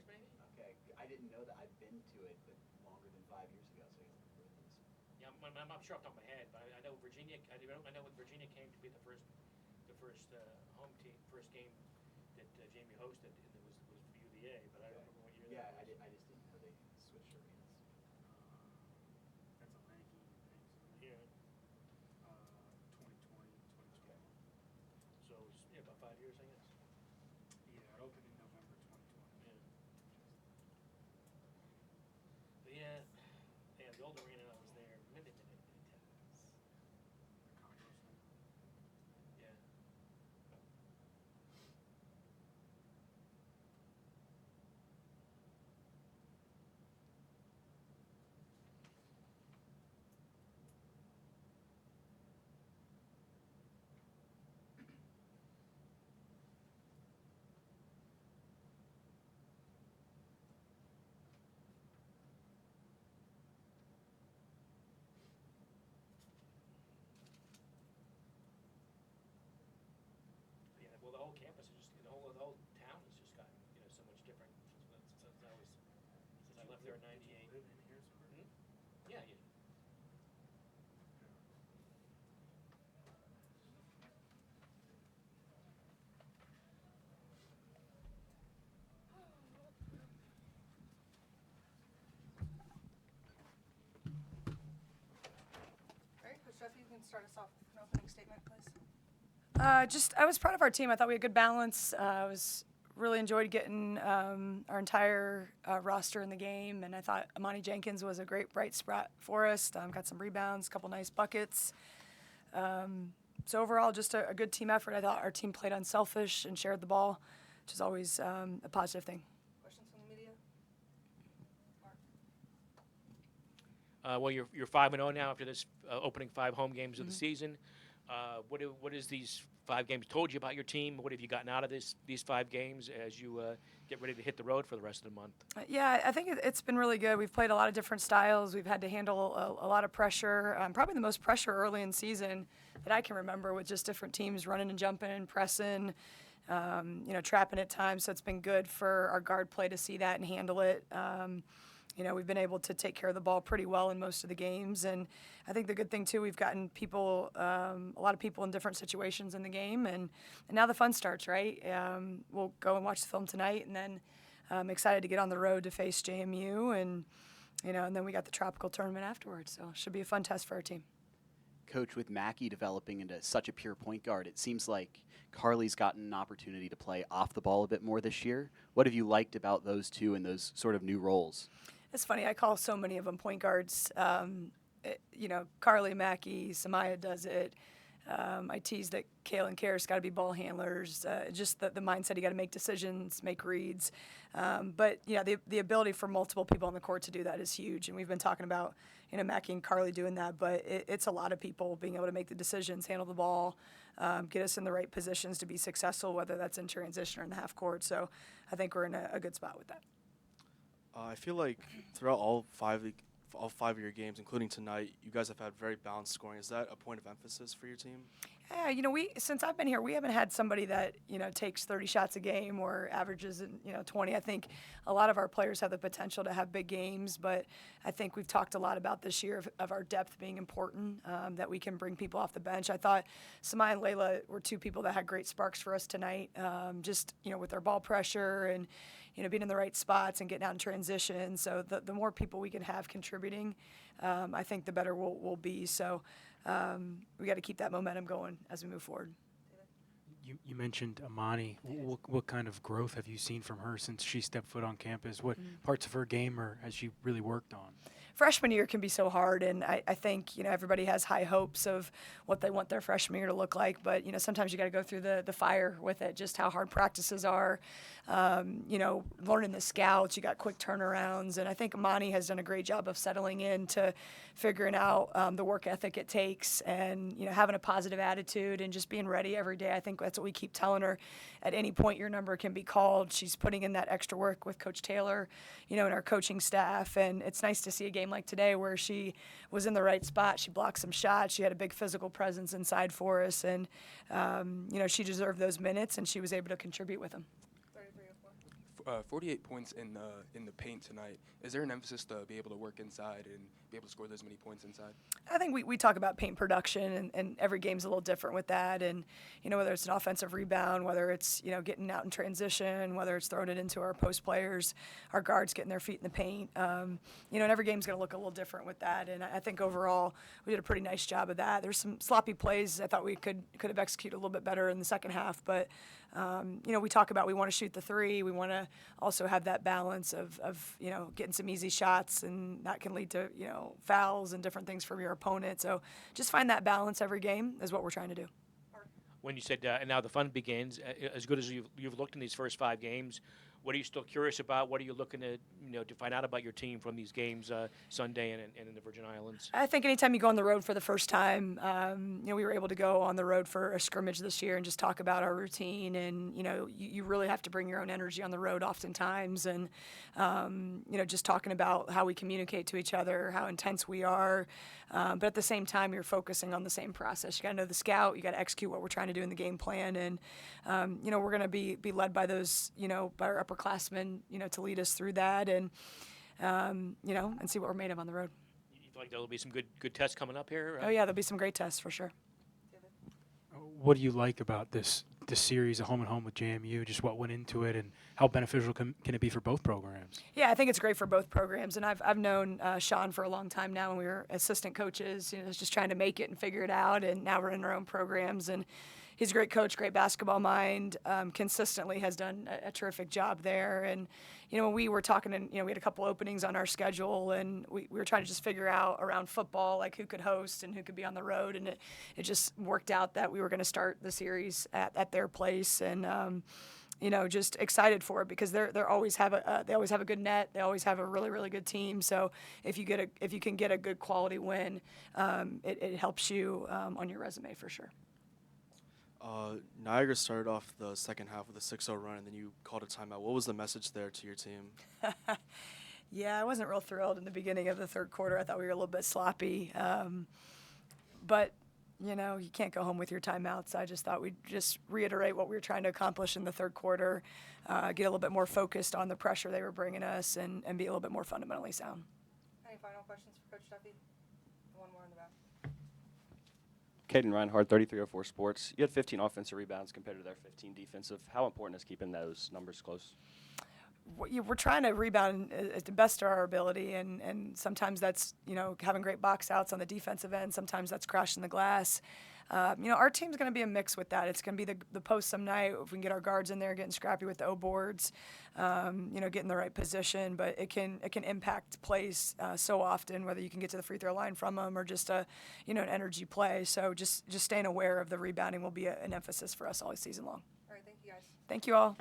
maybe. Okay, I didn't know that. I've been to it, but longer than 5 years ago. So Yeah, I'm not sure off the top of my head, but I know Virginia. I know when Virginia came to be the first home team, first game that Jamie hosted, and it was for UVA. But I don't remember what year. Yeah, that was. I just didn't know they switched arenas. That's a Mankey thing, so Yeah. 2020, 2021. So it was about 5 years, I guess. Yeah, it opened in November 2020. Yeah. But yeah, the old arena I was there many times. The Congo Center. Yeah. Yeah, well, the whole campus is just the whole town has just gotten so much different since I left there in Did you '98. live in Harrisonburg? Hmm? Yeah, yeah. All right, Coach Duffy, you can start us off with an opening statement, please. I was proud of our team. I thought we had good balance. I was really enjoyed getting our entire roster in the game, and I thought Ammani Jenkins was a great bright spot for us. Got some rebounds, a couple nice buckets. So overall, just a good team effort. I thought our team played unselfish and shared the ball, which is always a positive thing. Questions from the media? Well, you're 5-0 now after this opening 5 home games of the season. What is these 5 games told you about your team? What have you gotten out of these 5 games as you get ready to hit the road for the rest of the month? Yeah, I think it's been really good. We've played a lot of different styles. We've had to handle a lot of pressure, probably the most pressure early in season that I can remember, with just different teams running and jumping, pressing, trapping at times. So it's been good for our guard play to see that and handle it. We've been able to take care of the ball pretty well in most of the games. And I think the good thing, too, we've gotten people, a lot of people in different situations in the game. And now the fun starts, right? We'll go and watch the film tonight, and then I'm excited to get on the road to face JMU. And then we got the tropical tournament afterwards. So it should be a fun test for our team. Coach, with Mackey developing into such a pure point guard, it seems like Carly's gotten an opportunity to play off the ball a bit more this year. What have you liked about those two and those sort of new roles? It's funny. I call so many of them point guards. Carly, Mackey, Samaya does it. I tease that Kale and Karis got to be ball handlers. Just the mindset, you got to make decisions, make reads. But the ability for multiple people on the court to do that is huge. And we've been talking about Mackey and Carly doing that. But it's a lot of people being able to make the decisions, handle the ball, get us in the right positions to be successful, whether that's in transition or in the half court. So I think we're in a good spot with that. I feel like throughout all five of your games, including tonight, you guys have had very balanced scoring. Is that a point of emphasis for your team? Yeah, since I've been here, we haven't had somebody that takes 30 shots a game or averages 20. I think a lot of our players have the potential to have big games, but I think we've talked a lot about this year of our depth being important, that we can bring people off the bench. I thought Samai and Layla were 2 people that had great sparks for us tonight, with their ball pressure and being in the right spots and getting out in transition. So the more people we can have contributing, I think the better we'll be. So we got to keep that momentum going as we move forward. You mentioned Ammani. What kind of growth have you seen from her since she stepped foot on campus? What parts of her game has she really worked on? Freshman year can be so hard, and I think everybody has high hopes of what they want their freshman year to look like, but sometimes you got to go through the fire with it, just how hard practices are, learning the scouts. You got quick turnarounds, and I think Ammani has done a great job of settling into figuring out the work ethic it takes, and having a positive attitude and just being ready every day. I think that's what we keep telling her. At any point, your number can be called. She's putting in that extra work with Coach Taylor, and our coaching staff, and it's nice to see a game like today where she was in the right spot. She blocked some shots. She had a big physical presence inside for us, and she deserved those minutes, and she was able to contribute with them. 33 or 4. 48 points in the paint tonight. Is there an emphasis to be able to work inside and be able to score those many points inside? I think we talk about paint production, and every game's a little different with that. And, whether it's an offensive rebound, whether it's, getting out in transition, whether it's throwing it into our post players, our guards getting their feet in the paint, and every game's going to look a little different with that. And I think overall we did a pretty nice job of that. There's some sloppy plays I thought we could have executed a little bit better in the second half. But, we talk about we want to shoot the three. We want to also have that balance of getting some easy shots, and that can lead to, fouls and different things from your opponent. So just find that balance every game is what we're trying to do. When you said, and now the fun begins, as good as you've looked in these first 5 games, what are you still curious about? What are you looking to, to find out about your team from these games Sunday and in the Virgin Islands? I think anytime you go on the road for the first time, we were able to go on the road for a scrimmage this year and just talk about our routine. And, you really have to bring your own energy on the road oftentimes. And, just talking about how we communicate to each other, how intense we are. But at the same time, you're focusing on the same process. You got to know the scout. You got to execute what we're trying to do in the game plan. And, we're going to be led by those, by our upperclassmen, to lead us through that and, and see what we're made of on the road. You feel like there'll be some good tests coming up here? Oh, yeah, there'll be some great tests for sure. What do you like about this series, a home and home with JMU? Just what went into it, and how beneficial can it be for both programs? Yeah, I think it's great for both programs, and I've known Sean for a long time now, and we were assistant coaches, just trying to make it and figure it out, and now we're in our own programs, and he's a great coach, great basketball mind, consistently has done a terrific job there. And, when we were talking, and, we had a couple openings on our schedule, and we were trying to just figure out around football, like who could host and who could be on the road. And it just worked out that we were going to start the series at their place. And, just excited for it because they always have a good net. They always have a really, really good team. So if you can get a good quality win, it helps you on your resume for sure. Niagara started off the second half with a 6-0 run, and then you called a timeout. What was the message there to your team? Yeah, I wasn't real thrilled in the beginning of the third quarter. I thought we were a little bit sloppy. But, you can't go home with your timeouts. I just thought we'd just reiterate what we were trying to accomplish in the third quarter, get a little bit more focused on the pressure they were bringing us, and be a little bit more fundamentally sound. Any final questions for Coach Duffy? One more in the back. Caden Reinhardt, 3304 Sports. You had 15 offensive rebounds compared to their 15 defensive. How important is keeping those numbers close? We're trying to rebound at the best of our ability, and sometimes that's, having great box outs on the defensive end. Sometimes that's crashing the glass. Our team's going to be a mix with that. It's going to be the post some night if we can get our guards in there, getting scrappy with the O boards, getting the right position. But it can impact plays so often, whether you can get to the free throw line from them or just an energy play. So just staying aware of the rebounding will be an emphasis for us all season long. All right, thank you guys. Thank you all.